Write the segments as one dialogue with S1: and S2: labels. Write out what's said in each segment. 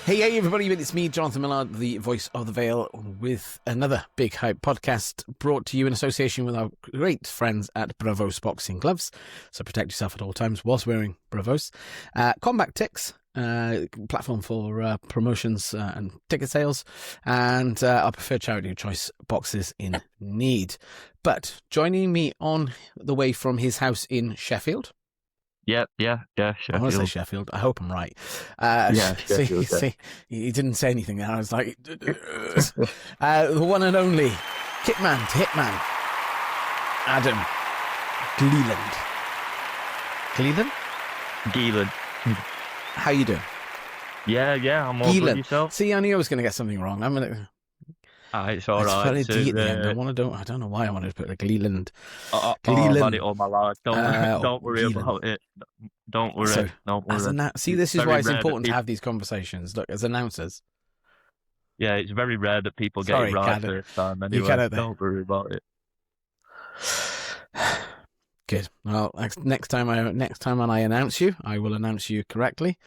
S1: Hey, everybody, it's me, Jonathan Millard, the voice of the Vale, with another Big Hype podcast brought to you in association with our great friends at Bravos Boxing Gloves. So protect yourself at all times whilst wearing Bravos. Combat Ticks, platform for promotions and ticket sales, and our preferred charity of choice, Boxers in Need. But joining me on the way from his house in Sheffield.
S2: Yeah, Sheffield.
S1: I want to say Sheffield. I hope I'm right. See, he didn't say anything there. I was like, the one and only Hitman to Hitman, Adam Gielin.
S2: Geelan.
S1: How you doing?
S2: Yeah, I'm all good. Yourself?
S1: See, I knew I was going to get something wrong. I'm going to...
S2: it's all right.
S1: It's D at the end. I don't know why I wanted to put a Gleeland.
S2: I've had it all my life. Don't worry
S1: Gleelan.
S2: about it. Don't worry. Don't worry.
S1: See, this is why it's important to have these conversations. Look, as announcers.
S2: Yeah, it's very rare that people get it right first time. Anyway, don't worry about it.
S1: Good. Well, next time when I announce you, I will announce you correctly.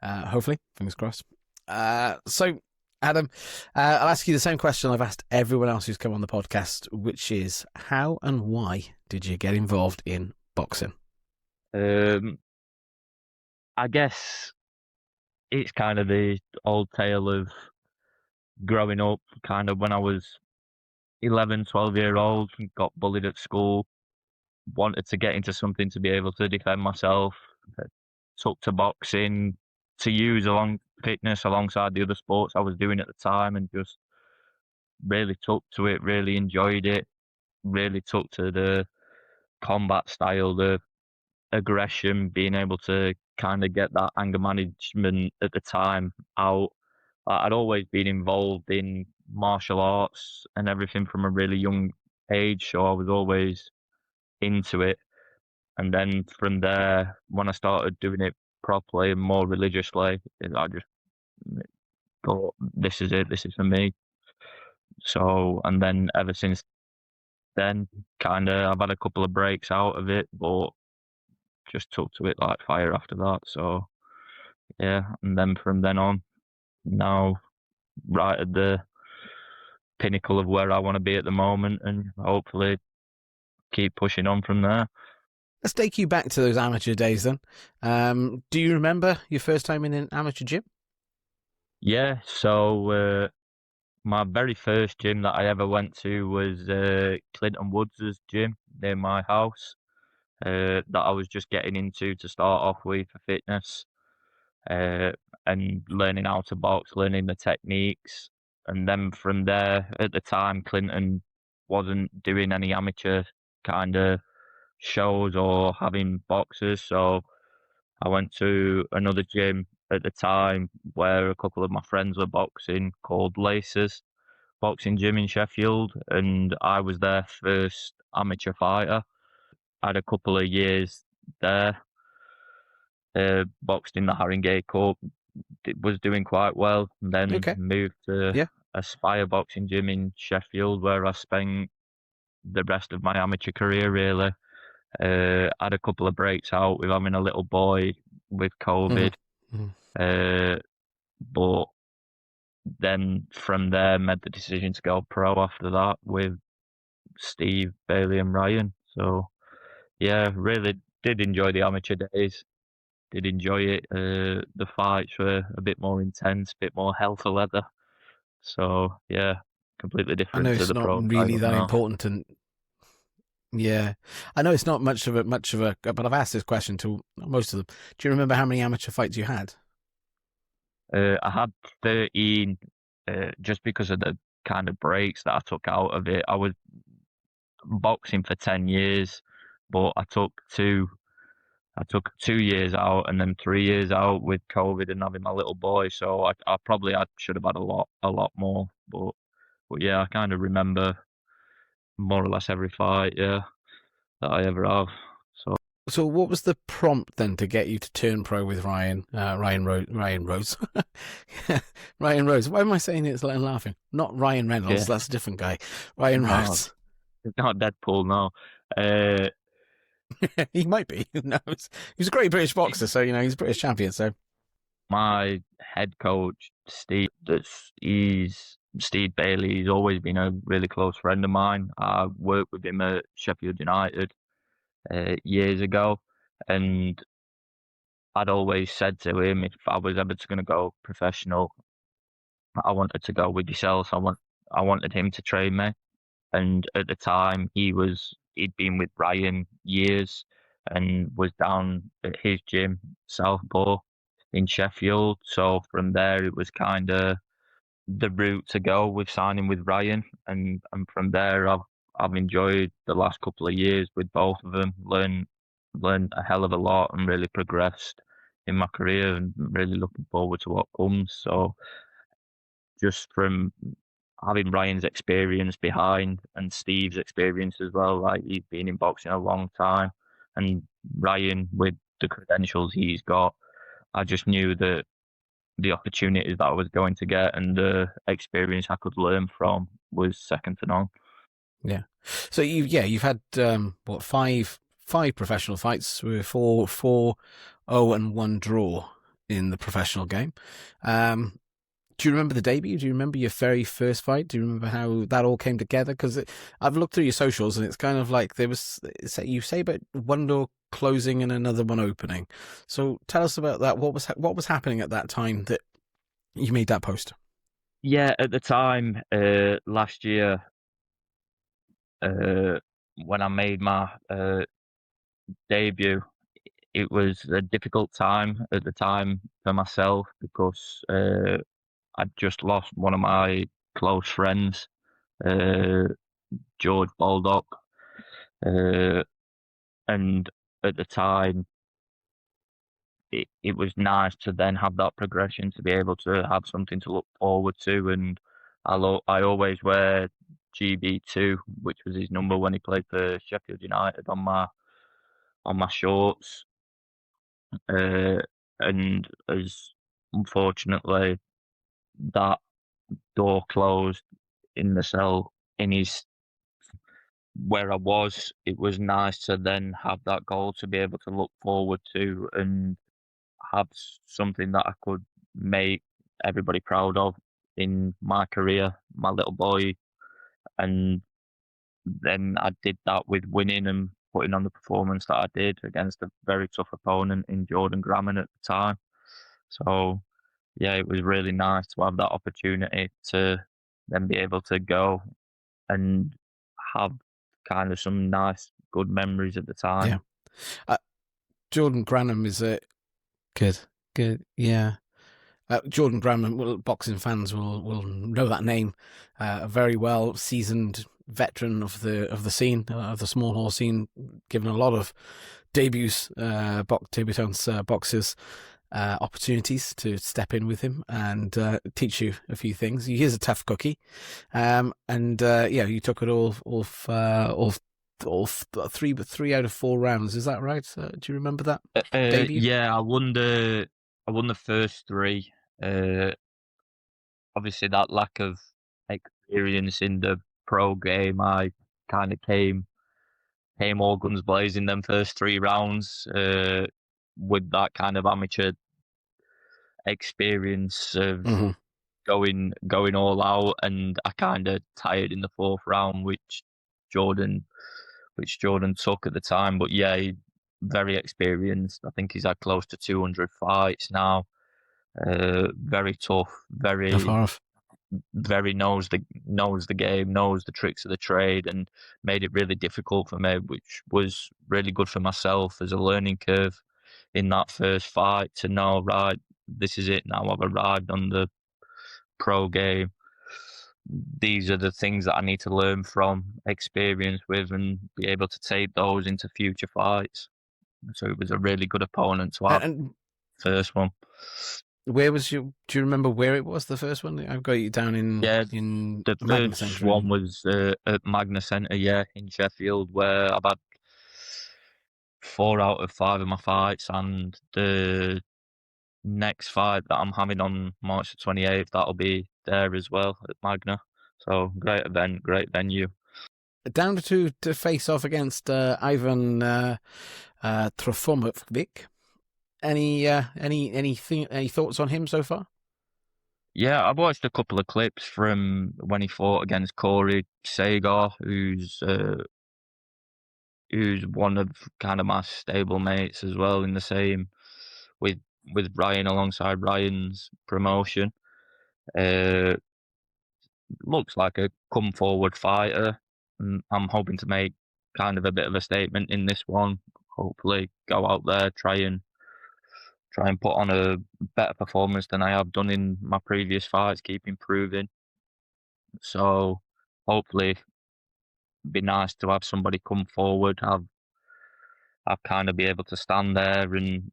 S1: Hopefully, fingers crossed. So, Adam, I'll ask you the same question I've asked everyone else who's come on the podcast, which is, how and why did you get involved in boxing?
S2: I guess it's kind of the old tale of growing up, kind of when I was 11, 12-year-old, got bullied at school, wanted to get into something to be able to defend myself, took to boxing to use fitness alongside the other sports I was doing at the time, and just really took to it, really enjoyed it, really took to the combat style, the aggression, being able to kind of get that anger management at the time out. I'd always been involved in martial arts and everything from a really young age, so I was always into it. And then from there, when I started doing it properly and more religiously, I just thought, this is it, this is for me. So, and then ever since then, kind of, I've had a couple of breaks out of it, but just took to it like fire after that. So, yeah, and then from then on, now right at the pinnacle of where I want to be at the moment, and hopefully keep pushing on from there.
S1: Let's take you back to those amateur days then. Do you remember your first time in an amateur gym?
S2: Yeah, so my very first gym that I ever went to was Clinton Woods' gym near my house, that I was just getting into to start off with for fitness, and learning how to box, learning the techniques. And then from there, at the time, Clinton wasn't doing any amateur kind of shows or having boxers, so I went to another gym at the time where a couple of my friends were boxing, called Laces Boxing Gym in Sheffield, and I was their first amateur fighter. I had a couple of years there, boxed in the Haringey Cup, was doing quite well, and then moved to Aspire Boxing Gym in Sheffield, where I spent the rest of my amateur career, really. Had a couple of breaks out with having a little boy with COVID, but then from there made the decision to go pro after that with Steve, Bailey and Ryan. So yeah, really did enjoy the amateur days, did enjoy it. The fights were a bit more intense, a bit more hell for leather. So yeah, completely different.
S1: I know it's
S2: to the
S1: not
S2: pro
S1: really that
S2: now.
S1: important, and yeah, I know it's not much of a, but I've asked this question to most of them. Do you remember how many amateur fights you had?
S2: I had 13, just because of the kind of breaks that I took out of it. I was boxing for 10 years, but I took 2 years out and then 3 years out with COVID and having my little boy. So I should have had a lot more. But yeah, I kind of remember more or less every fight, that I ever have.
S1: So what was the prompt then to get you to turn pro with Ryan Rose? Ryan Rose. Why am I saying it and laughing? Not Ryan Reynolds. Yeah. That's a different guy. Ryan Rose.
S2: It's not Deadpool, no.
S1: He might be. Who knows? He's a great British boxer, so he's a British champion. So
S2: My head coach, Steve, he's Steve Bailey. He's always been a really close friend of mine. I worked with him at Sheffield United years ago, and I'd always said to him, if I was ever going to go professional, I wanted to go with yourself. I wanted him to train me. And at the time, he'd been with Ryan years and was down at his gym, Southpaw in Sheffield. So from there, it was kind of the route to go with signing with Ryan, and from there, I've enjoyed the last couple of years with both of them. Learned a hell of a lot and really progressed in my career, and really looking forward to what comes. So just from having Ryan's experience behind and Steve's experience as well, like he's been in boxing a long time, and Ryan with the credentials he's got, I just knew that the opportunities that I was going to get and the experience I could learn from was second to none.
S1: Yeah. So you've had what, five professional fights with four 0 and 1 draw in the professional game. Do you remember the debut? Do you remember your very first fight? Do you remember how that all came together? Because I've looked through your socials and it's kind of like you say about one door closing and another one opening. So tell us about that. What was happening at that time that you made that post?
S2: Yeah, at the time, last year, when I made my debut, it was a difficult time at the time for myself because I'd just lost one of my close friends, uh, George Baldock, uh, and at the time it was nice to then have that progression to be able to have something to look forward to. And I always wear GB2, which was his number when he played for Sheffield United, on my shorts. Uh, and as unfortunately that door closed in the cell in his where I was, it was nice to then have that goal to be able to look forward to and have something that I could make everybody proud of in my career, my little boy. And then I did that with winning and putting on the performance that I did against a very tough opponent in Jordan Grammon at the time. So yeah, it was really nice to have that opportunity to then be able to go and have kind of some nice, good memories at the time.
S1: Yeah. Jordan Granham is a good, yeah. Jordan Granham, boxing fans will know that name. A very well seasoned veteran of the scene, of the small horse scene, given a lot of debuts, debutants, boxers opportunities to step in with him and teach you a few things. He is a tough cookie, and you took it all three out of 4 rounds. Is that right? Do you remember that debut?
S2: Yeah, I won the first 3. Obviously, that lack of experience in the pro game, I kind of came all guns blazing them first 3 rounds with that kind of amateur experience of
S1: Mm-hmm.
S2: going all out, and I kind of tired in the 4th round, which Jordan took at the time. But yeah, very experienced. I think he's had close to 200 fights now. Very tough, very knows the game, knows the tricks of the trade, and made it really difficult for me, which was really good for myself as a learning curve in that first fight to know, right, this is it now. I've arrived on the pro game. These are the things that I need to learn from, experience with, and be able to take those into future fights. So it was a really good opponent to have.
S1: And
S2: First one.
S1: where was you? Do you remember where it was? The first one? I've got you down in
S2: The
S1: Magna
S2: first
S1: Centre.
S2: one was at Magna Centre, in Sheffield, where I've had 4 out of 5 of my fights, and the next fight that I'm having on March the 28th, that'll be there as well at Magna. So great event, great venue.
S1: Down to face off against Ivan Trofomovic. Any thoughts on him so far?
S2: Yeah, I've watched a couple of clips from when he fought against Corey Sagar, who's one of kind of my stable mates as well in the same with Ryan alongside Ryan's promotion. Uh, Looks like a come forward fighter, and I'm hoping to make kind of a bit of a statement in this one. Hopefully, go out there, try and put on a better performance than I have done in my previous fights, keep improving. So hopefully, be nice to have somebody come forward, have kind of be able to stand there and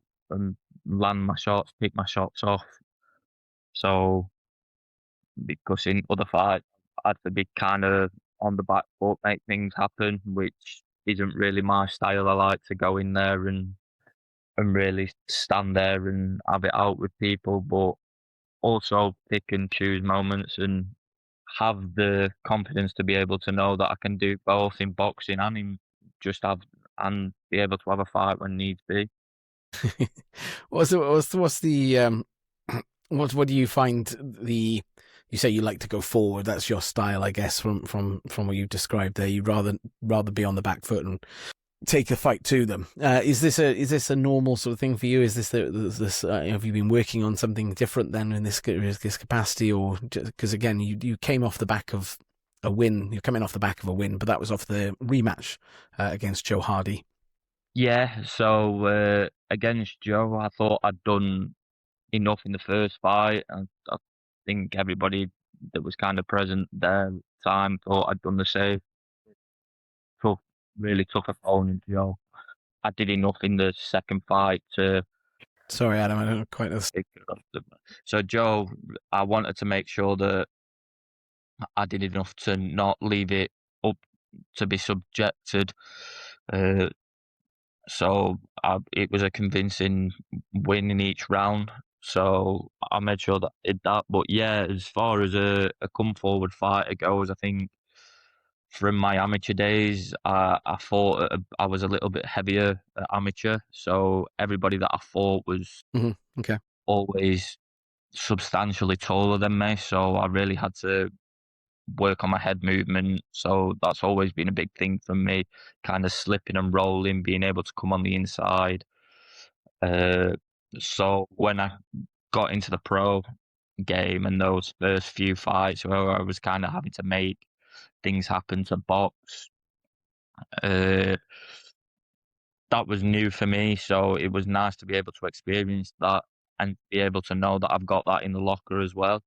S2: land my shots, pick my shots off. So because in other fights, I had to be kind of on the back foot, make things happen, which isn't really my style. I like to go in there and really stand there and have it out with people, but also pick and choose moments and have the confidence to be able to know that I can do both in boxing and in just have and be able to have a fight when needs be.
S1: What's the what do you find the? You say you like to go forward. That's your style, I guess, from what you described there. You'd rather be on the back foot and take a fight to them. Is this a normal sort of thing for you? Is this have you been working on something different then in this capacity, or because again you came off the back of a win? You're coming off the back of a win, but that was off the rematch against Joe Hardy.
S2: Yeah, so against Joe, I thought I'd done enough in the first fight, and I think everybody that was kind of present there at the time thought I'd done the same. Tough, really tough opponent, Joe. I did enough in the second fight to.
S1: Sorry, Adam, I don't quite know.
S2: So Joe, I wanted to make sure that I did enough to not leave it up to be subjected. Uh, it was a convincing win in each round. So I made sure that I did that. But yeah, as far as a come forward fighter goes, I think from my amateur days, I thought I was a little bit heavier at amateur. So everybody that I fought was
S1: Okay.
S2: always substantially taller than me. So I really had to work on my head movement. So that's always been a big thing for me, kind of slipping and rolling, being able to come on the inside. So when I got into the pro game and those first few fights where I was kind of having to make things happen to box, uh, that was new for me. So it was nice to be able to experience that and be able to know that I've got that in the locker as well.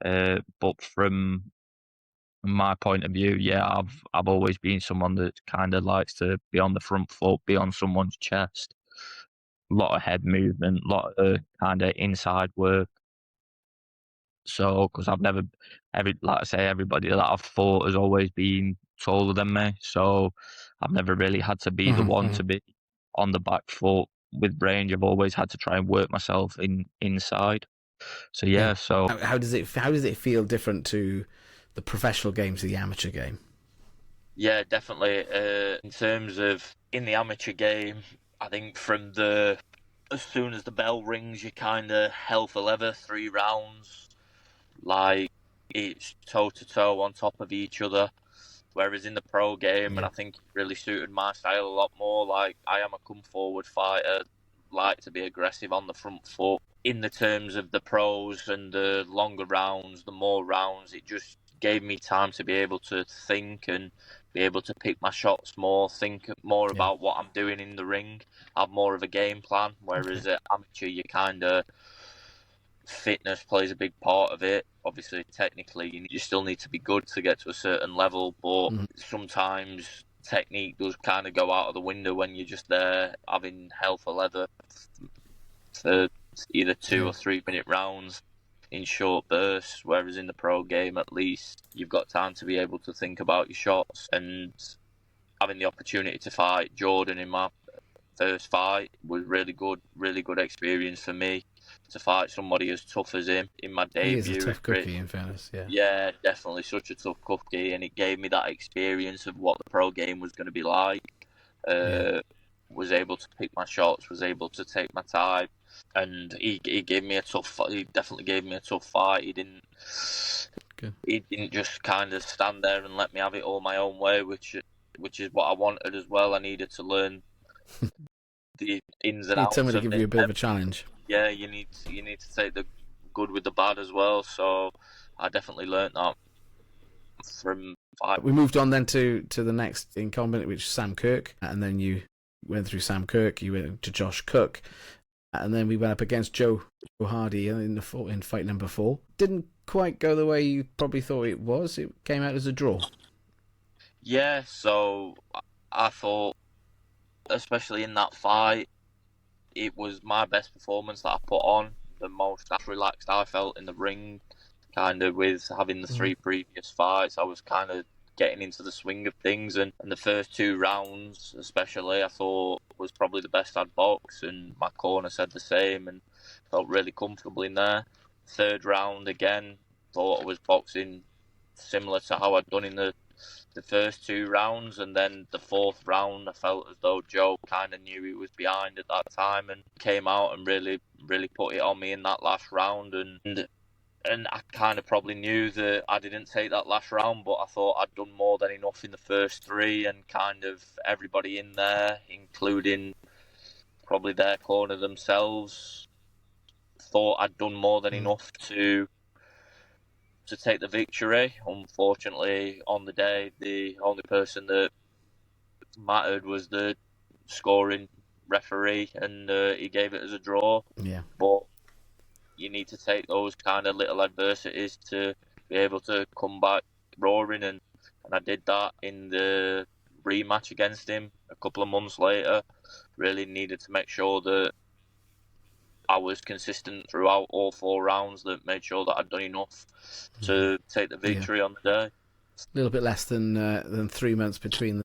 S2: But from my point of view, yeah, I've always been someone that kind of likes to be on the front foot, be on someone's chest. A lot of head movement, a lot of kind of inside work. So, because I've never, like I say, everybody that I've fought has always been taller than me. So, I've never really had to be the one to be on the back foot with range. I've always had to try and work myself inside. So yeah. So
S1: how does it feel different to the professional game to the amateur game?
S2: Yeah, definitely. In terms of in the amateur game, I think as soon as the bell rings, you kind of hell for leather 3 rounds. Like, it's toe to toe on top of each other. Whereas in the pro game, and I think it really suited my style a lot more. Like, I am a come forward fighter, like to be aggressive on the front foot. In the terms of the pros and the longer rounds, the more rounds, it just gave me time to be able to think and be able to pick my shots more, think more about what I'm doing in the ring, have more of a game plan. Whereas at amateur, you kind of fitness plays a big part of it. Obviously, technically, you still need to be good to get to a certain level, but sometimes technique does kind of go out of the window when you're just there having hell for leather for either 2 or 3 minute rounds in short bursts, whereas in the pro game, at least, you've got time to be able to think about your shots. And having the opportunity to fight Jordan in my first fight was really good experience for me, to fight somebody as tough as him in my debut.
S1: He is a tough cookie, in fairness,
S2: Yeah, definitely such a tough cookie, and it gave me that experience of what the pro game was going to be like.
S3: was able to pick my shots, was able to take my time, and he gave me a tough. He definitely gave me a tough fight. He didn't.
S1: Good.
S3: He didn't just kind of stand there and let me have it all my own way, which is what I wanted as well. I needed to learn the ins and
S1: You need
S3: outs.
S1: someone to give you a bit of a challenge.
S3: Yeah, you need to take the good with the bad as well. So I definitely learnt that from fight.
S1: We moved on then to the next incumbent, which is Sam Kirk, and then you went through Sam Kirk, you went to Josh Cook, and then we went up against Joe Hardy in fight number 4. Didn't quite go the way you probably thought it was. It came out as a draw.
S3: Yeah, so I thought, especially in that fight, it was my best performance that I put on, the most relaxed I felt in the ring, kind of with having the 3 previous fights. I was kind of getting into the swing of things, and the first 2 rounds especially I thought was probably the best I'd boxed, and my corner said the same, and felt really comfortable in there. 3rd round again, thought I was boxing similar to how I'd done in the first 2 rounds, and then the 4th round I felt as though Joe kind of knew he was behind at that time and came out and really put it on me in that last round, and I kind of probably knew that I didn't take that last round, but I thought I'd done more than enough in the first 3, and kind of everybody in there, including probably their corner themselves, thought I'd done more than enough to take the victory. Unfortunately, on the day, the only person that mattered was the scoring referee, and he gave it as a draw.
S1: Yeah.
S3: But you need to take those kind of little adversities to be able to come back roaring, and I did that in the rematch against him a couple of months later. Really needed to make sure that I was consistent throughout all 4 rounds, that made sure that I'd done enough to take the victory on the day.
S1: A little bit less than 3 months between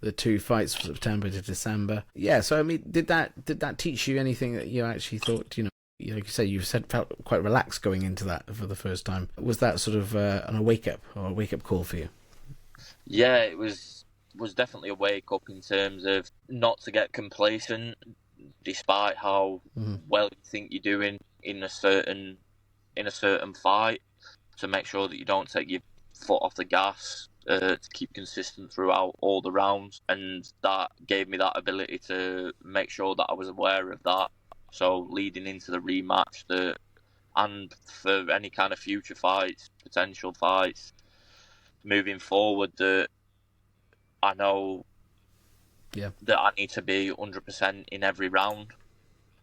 S1: the 2 fights, from September to December. Yeah, so I mean, did that teach you anything that you actually thought, like you say, you felt quite relaxed going into that for the first time? Was that sort of a wake up call for you?
S3: Yeah, it was definitely a wake up in terms of not to get complacent, despite how well you think you're doing in a certain fight, to make sure that you don't take your foot off the gas, to keep consistent throughout all the rounds, and that gave me that ability to make sure that I was aware of that. So leading into the rematch, and for any kind of future fights, potential fights, moving forward, that I know that I need to be 100% in every round.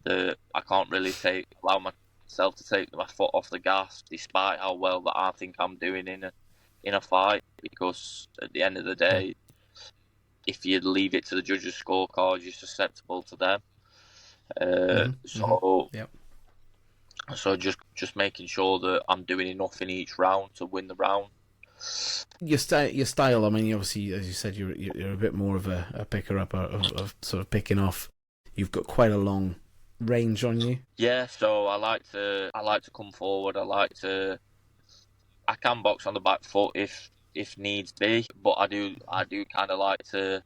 S3: That I can't really allow myself to take my foot off the gas, despite how well that I think I'm doing in a fight. Because at the end of the day, if you leave it to the judges' scorecard, you're susceptible to them. So just making sure that I'm doing enough in each round to win the round.
S1: Your style. I mean, obviously, as you said, you're a bit more of a picker up of sort of picking off. You've got quite a long range on you.
S3: Yeah, so I like to come forward. I can box on the back foot if needs be, but I do kind of like to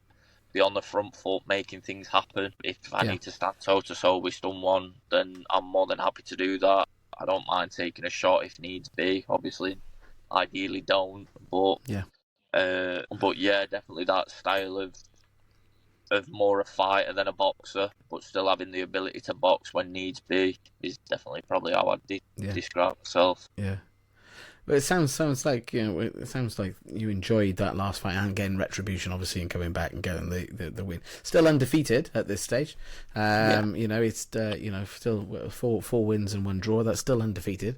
S3: be on the front foot, making things happen. If I need to stand toe to toe with someone, then I'm more than happy to do that. I don't mind taking a shot if needs be. Obviously, ideally don't, but definitely that style of more a fighter than a boxer, but still having the ability to box when needs be is definitely probably how I'd describe myself.
S1: Yeah. But it sounds like it sounds like you enjoyed that last fight and getting retribution, obviously, and coming back and getting the win. Still undefeated at this stage. It's still four wins and 1 draw. That's still undefeated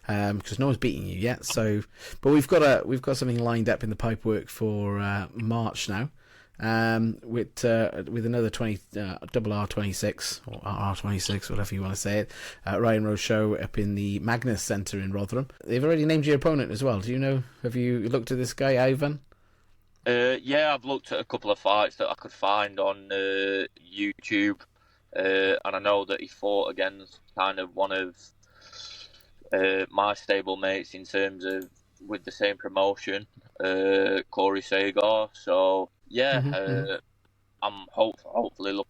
S1: because no one's beating you yet. So, but we've got something lined up in the pipework for March now. With another double R26 or R26, whatever you want to say it, Ryan Rose show up in the Magnus Centre in Rotherham. They've already named your opponent as well. Do you know? Have you looked at this guy, Ivan?
S3: I've looked at a couple of fights that I could find on YouTube, and I know that he fought against kind of one of my stable mates in terms of with the same promotion, Corey Sagar. So. I'm hopefully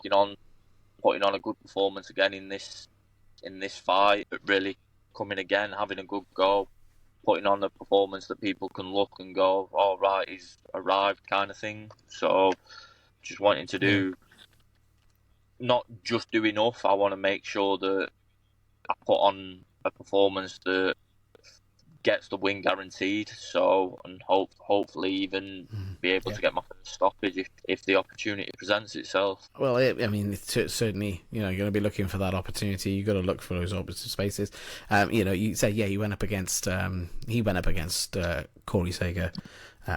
S3: putting on a good performance again in this fight, but really coming again, having a good go, putting on a performance that people can look and go, all right, he's arrived, kind of thing. So just wanting to do, not just do enough. I want to make sure that I put on a performance that gets the win guaranteed. So, and hopefully even be able to get my first stoppage if the opportunity presents itself.
S1: Well, it's certainly, you're going to be looking for that opportunity. You've got to look for those opposite spaces. You say, he went up against Corey Sager,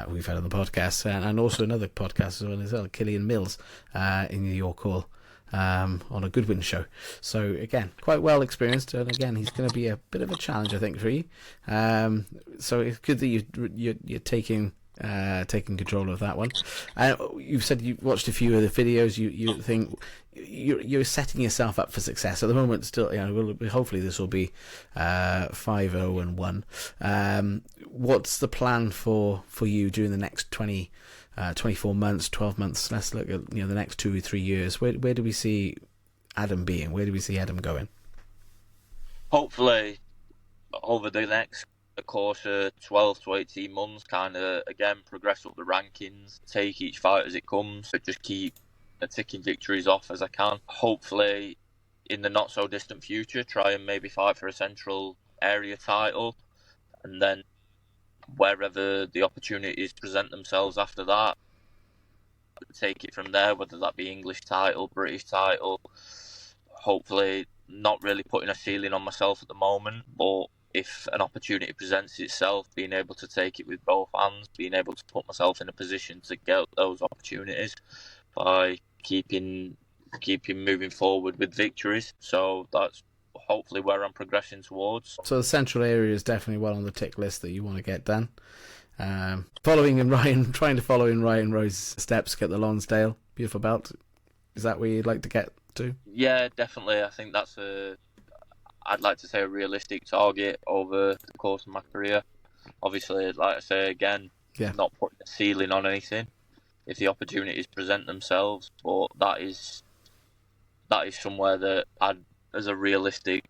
S1: we've had on the podcast, and also another podcast as well, Killian Mills, in your call. On a Goodwin show. So again, quite well experienced, and again, he's going to be a bit of a challenge, I think, for you. So it's good that you're taking control of that one. You've said you watched a few of the videos. You think you're setting yourself up for success at the moment. Still, hopefully this will be 5-0-1. What's the plan for you during the next 24 months, 12 months? Let's look at the next 2 or 3 years. Where do we see Adam being? Where do we see Adam going?
S3: Hopefully, over the next course of 12 to 18 months, kind of again progress up the rankings, take each fight as it comes, but just keep ticking victories off as I can. Hopefully, in the not so distant future, try and maybe fight for a central area title, and then wherever the opportunities present themselves after that, take it from there, whether that be English title, British title. Hopefully not really putting a ceiling on myself at the moment, but if an opportunity presents itself, being able to take it with both hands, being able to put myself in a position to get those opportunities by keeping moving forward with victories. So that's hopefully where I'm progressing towards.
S1: So the central area is definitely well on the tick list that you want to get done. Trying to follow in Ryan Rose's steps, get the Lonsdale beautiful belt. Is that where you'd like to get to?
S3: Yeah, definitely. I think that's I'd like to say a realistic target over the course of my career. Obviously, like I say again, not putting a ceiling on anything if the opportunities present themselves, but that is somewhere that as a realistic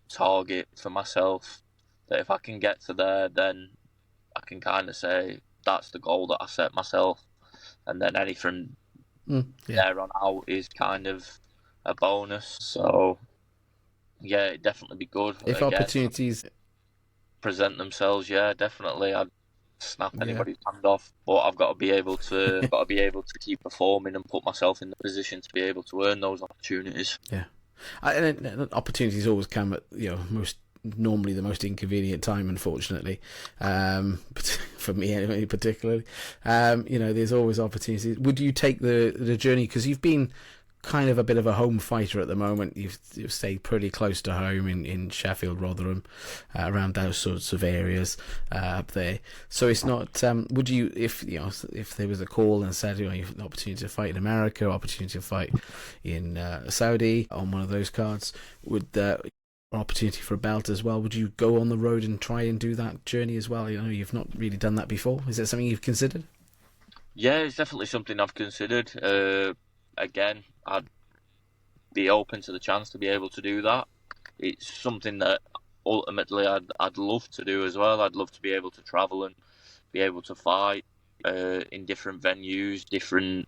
S3: target for myself, that if I can get to there, then I can kind of say that's the goal that I set myself, and then anything there on out is kind of a bonus. So yeah, it'd definitely be good
S1: if opportunities
S3: present themselves. Yeah, definitely, I'd snap anybody's hand off, but I've got to be able to keep performing and put myself in the position to be able to earn those opportunities.
S1: Yeah. And opportunities always come at normally the most inconvenient time, unfortunately, for me anyway, particularly. There's always opportunities. Would you take the journey, because you've been kind of a bit of a home fighter at the moment? You've stayed pretty close to home in Sheffield, Rotherham, around those sorts of areas up there. So it's not. Would you, if there was a call and said, you have an opportunity to fight in America, opportunity to fight in Saudi on one of those cards, would an opportunity for a belt as well, would you go on the road and try and do that journey as well? You've not really done that before. Is that something you've considered?
S3: Yeah, it's definitely something I've considered. Again, I'd be open to the chance to be able to do that. It's something that ultimately I'd love to do as well. I'd love to be able to travel and be able to fight in different venues, different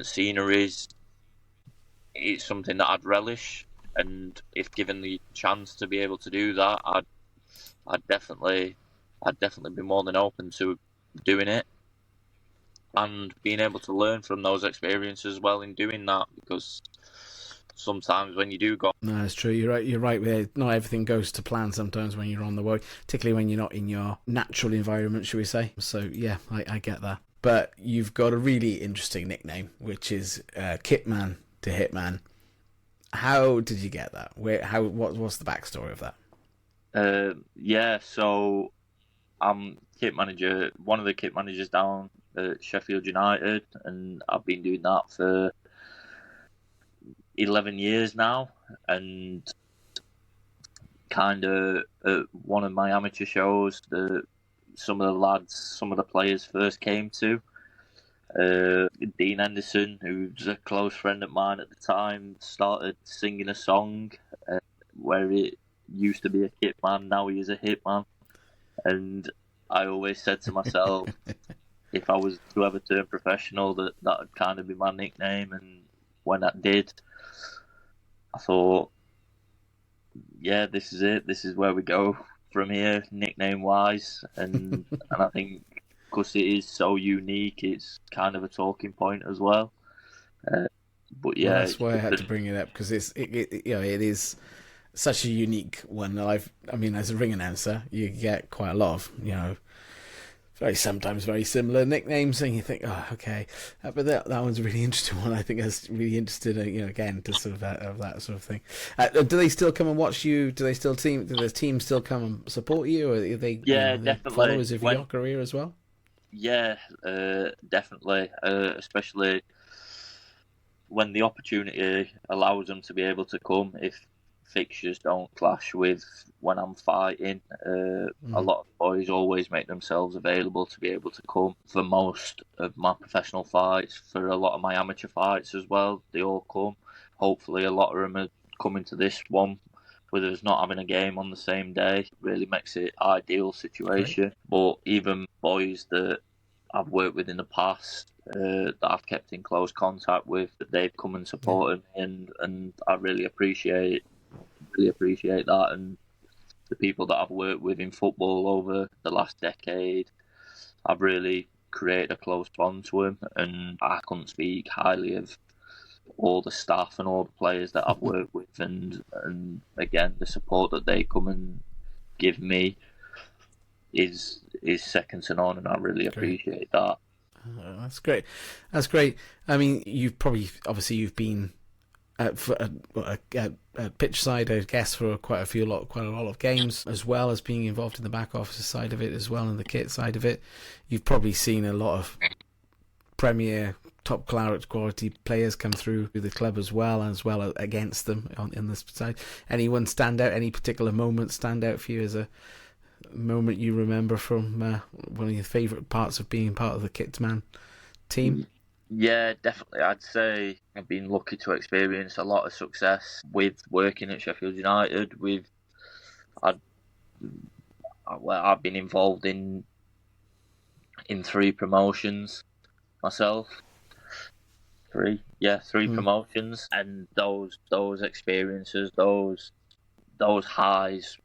S3: sceneries. It's something that I'd relish, and if given the chance to be able to do that, I'd definitely be more than open to doing it. And being able to learn from those experiences as well in doing that, because sometimes when you do go...
S1: No, it's true. You're right. Not everything goes to plan sometimes when you're on the road, particularly when you're not in your natural environment, shall we say. So, yeah, I get that. But you've got a really interesting nickname, which is Kitman to Hitman. How did you get that? What's the backstory of that?
S3: So I'm one of the kit managers down at Sheffield United, and I've been doing that for 11 years now. And kind of at one of my amateur shows that some of the players first came to, Dean Henderson, who was a close friend of mine at the time, started singing a song where it used to be a hit man, now he is a hit man. And I always said to myself, if I was to ever turn professional, that would kind of be my nickname. And when that did, I thought, yeah, this is it. This is where we go from here, nickname-wise. And I think because it is so unique, it's kind of a talking point as well. But yeah,
S1: that's why I had to bring it up, because it is such a unique one. I mean, as a ring announcer, you get quite a lot of, sometimes very similar nicknames, and you think, oh, okay. But that one's a really interesting one. I think that's really interested, again, to sort of that sort of thing. Do they still come and watch you? Do the team still come and support you? Or are they,
S3: definitely
S1: followers of your career as well?
S3: Yeah, definitely. Especially when the opportunity allows them to be able to come, if fixtures don't clash with when I'm fighting. A lot of boys always make themselves available to be able to come for most of my professional fights, for a lot of my amateur fights as well. They all come. Hopefully a lot of them are coming to this one with us not having a game on the same day. Really makes it ideal situation. Great. But even boys that I've worked with in the past, that I've kept in close contact with, that they've come and supported me, and I really appreciate that. And the people that I've worked with in football over the last decade, I've really created a close bond to them, and I couldn't speak highly of all the staff and all the players that I've worked with, and again, the support that they come and give me is second to none, and I really appreciate that.
S1: That's great. I mean, you've been at pitch side, I guess, for quite a lot of games, as well as being involved in the back office side of it as well, and the kit side of it. You've probably seen a lot of Premier top quality players come through the club as well against them in this side. Anyone stand out? Any particular moment stand out for you as a moment you remember from one of your favourite parts of being part of the Kitsman team?
S3: Yeah, definitely. I'd say I've been lucky to experience a lot of success with working at Sheffield United. I've been involved in 3 promotions myself. 3 promotions, and those experiences, those highs,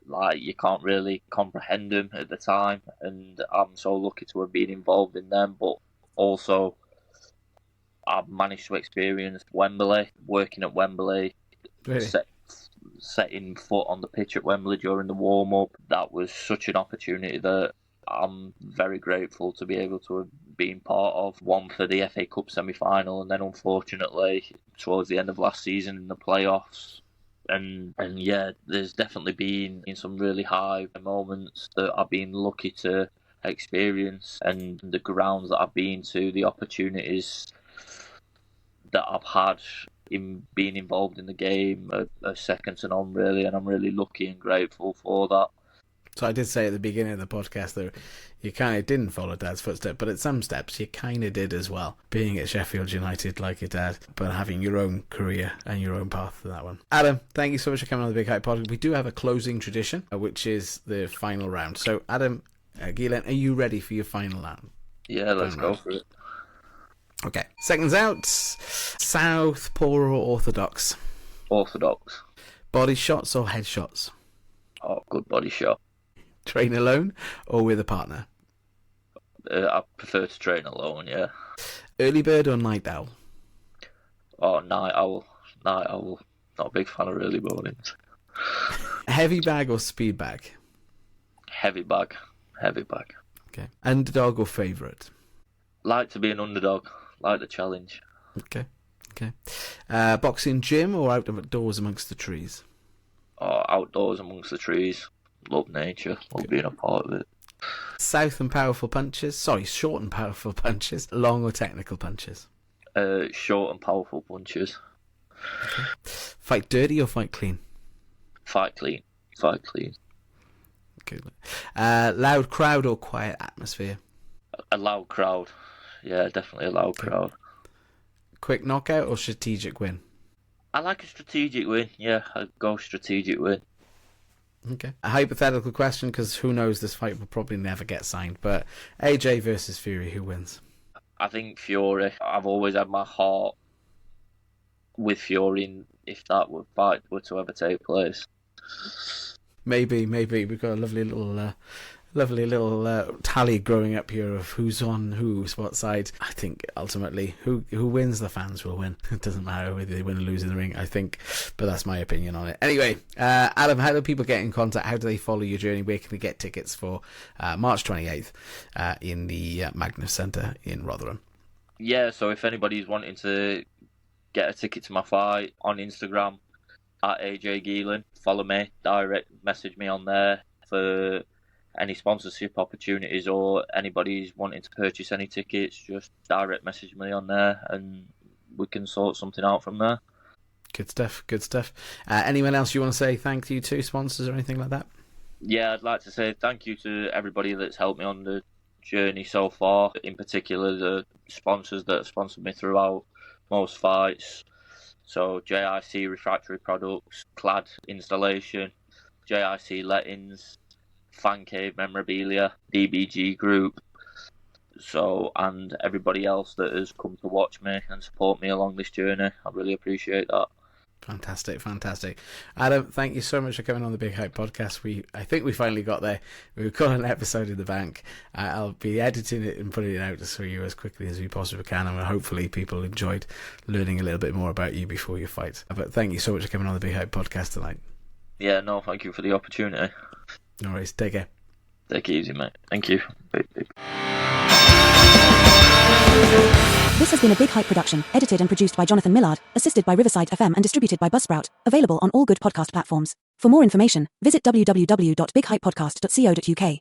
S3: like, you can't really comprehend them at the time, and I'm so lucky to have been involved in them. But also, I've managed to experience Wembley, working at Wembley, really? Setting foot on the pitch at Wembley during the warm-up. That was such an opportunity that I'm very grateful to be able to have been part of. One for the FA Cup semi-final, and then unfortunately towards the end of last season in the playoffs. And yeah, there's definitely been some really high moments that I've been lucky to experience, and the grounds that I've been to, the opportunities that I've had in being involved in the game are second to none, really, and I'm really lucky and grateful for that.
S1: So I did say at the beginning of the podcast that you kind of didn't follow Dad's footsteps, but at some steps you kind of did as well, being at Sheffield United like your dad, but having your own career and your own path for that one. Adam, thank you so much for coming on the Big Hype Podcast. We do have a closing tradition, which is the final round. So Adam Gielin, are you ready for your final round?
S3: Yeah, let's go for it.
S1: Okay, seconds out. Southpaw or orthodox?
S3: Orthodox.
S1: Body shots or head shots?
S3: Oh, good body shot.
S1: Train alone or with a partner?
S3: I prefer to train alone, yeah.
S1: Early bird or night owl?
S3: Oh, night owl. Night owl. Not a big fan of early mornings.
S1: Heavy bag or speed bag?
S3: Heavy bag. Heavy bag.
S1: Okay. Underdog or favourite?
S3: Like to be an underdog. Like the challenge.
S1: Okay. Boxing gym or outdoors amongst the trees?
S3: Oh, outdoors amongst the trees. Love nature. Love being a part of it.
S1: Short and powerful punches. Long or technical punches?
S3: Short and powerful punches.
S1: Okay. Fight dirty or fight clean?
S3: Fight clean.
S1: Good. Loud crowd or quiet atmosphere?
S3: A loud crowd. Yeah, definitely a loud crowd.
S1: Quick knockout or strategic win?
S3: I like a strategic win. Yeah, I'd go strategic win.
S1: Okay. A hypothetical question, because who knows, this fight will probably never get signed. But AJ versus Fury, who wins?
S3: I think Fury. I've always had my heart with Fury if that fight were to ever take place.
S1: Maybe. We've got a lovely little tally growing up here of who's on what side. I think ultimately who wins, the fans will win. It doesn't matter whether they win or lose in the ring, I think, but that's my opinion on it. Anyway, Adam, how do people get in contact? How do they follow your journey? Where can they get tickets for March 28th in the Magnus Centre in Rotherham?
S3: Yeah, so if anybody's wanting to get a ticket to my fight, on Instagram at AJ Gielin, follow me, direct message me on there for any sponsorship opportunities, or anybody's wanting to purchase any tickets, just direct message me on there and we can sort something out from there.
S1: Good stuff. Anyone else you want to say thank you to, sponsors or anything like that?
S3: Yeah, I'd like to say thank you to everybody that's helped me on the journey so far, in particular the sponsors that have sponsored me throughout most fights. So JIC Refractory Products, Clad Installation, JIC Lettings, Fan Cave Memorabilia, DBG Group, and everybody else that has come to watch me and support me along this journey. I really appreciate that.
S1: Fantastic. Adam, thank you so much for coming on the Big Hype Podcast. I think we finally got there. We've got an episode in the bank. I'll be editing it and putting it out for you as quickly as we possibly can, and hopefully people enjoyed learning a little bit more about you before your fight. But thank you so much for coming on the Big Hype Podcast tonight.
S3: Yeah, no, thank you for the opportunity.
S1: No worries, take care.
S3: Take it easy, mate. Thank you.
S4: This has been a Big Hype production, edited and produced by Jonathan Millard, assisted by Riverside FM and distributed by Buzzsprout, available on all good podcast platforms. For more information, visit www.bighypepodcast.co.uk.